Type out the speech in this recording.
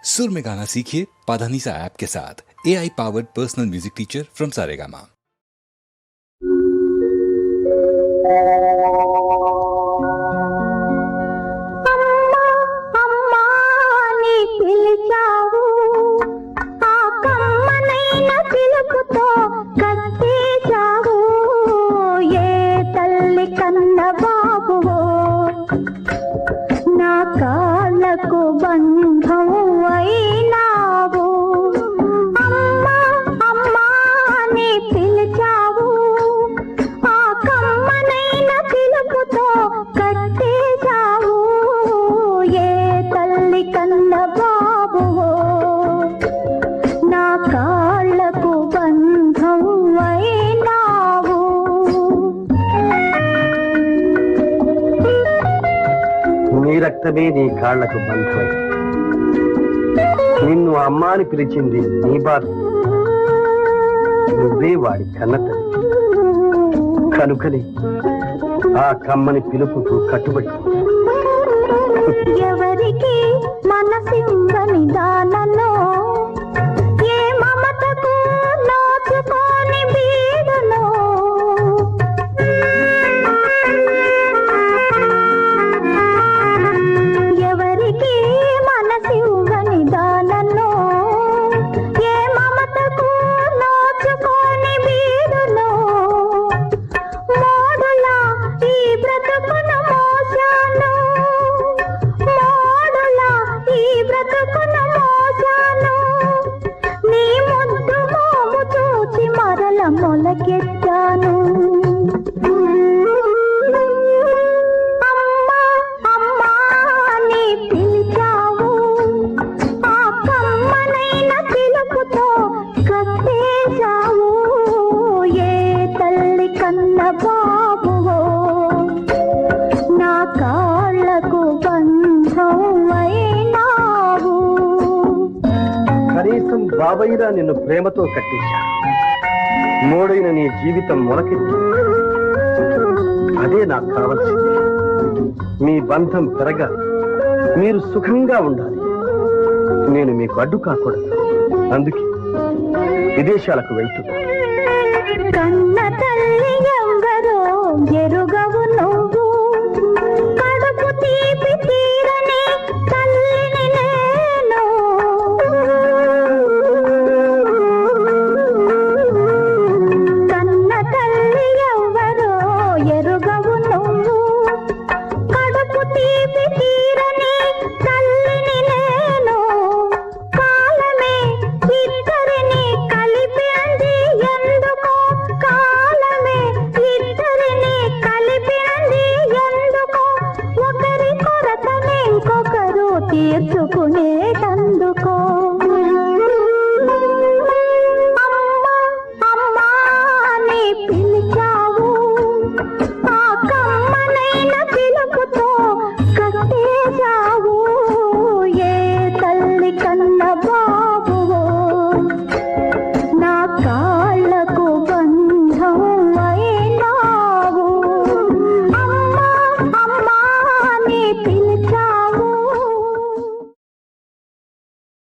सुर में गाना सीखिए पाधानीसा ऐप के साथ। AI powered personal music teacher from Saregama. రక్తమే నీ కాళ్లకు బంధమై నిన్ను అమ్మాని పిలిచింది నీ బాధ. నువ్వే వాడి కన్నతల్లి కనుకనే ఆ కమ్మని పిలుపుకు కట్టుబడి. ఎవరికి మనసిందని దానలో ఏ మమతకు నోచుకోని బీడులో ఎవరికి మనసిందని దానలో ఏ మమతకు నోచుకోని బీడులో మోడులా ఈ బ్రతుకును మోసాను నీ ముద్దు మోము చూచి మరల మొలకెత్తాను. అమ్మా అమ్మా నీ పిలిచావు ఆ కమ్మనైన పిలుపుతో కట్టేశావు. ఏ తల్లి కన్న బాబువో నా కాళ్లకు బంధం అయినావు. కనీసం బాబయ్యరా నిన్ను ప్రేమతో కట్టేశా. మోడైన నీ జీవితం మొలకెత్తి. అదే నాకు కావాల్సింది. మీ బంధం పెరగాలి, మీరు సుఖంగా ఉండాలి. నేను మీకు అడ్డు కాకూడదు. అందుకే విదేశాలకు వెళ్తున్నా. కన్న తల్లి ఎవరో ఎరుగవు నువ్వు. కడుపు తీపి తీరని తల్లిని నేను. కన్న తల్లి ఎవరో ఎరుగవు నువ్వు. కడుపు తీపి తీరని తల్లిని నేను. కాలమే ఇద్దరిని కలిపింది ఎందుకో. కాలమే ఇద్దరిని కలిపింది ఎందుకో. ఒకరి కొరతని ఇంకొకరు తీర్చు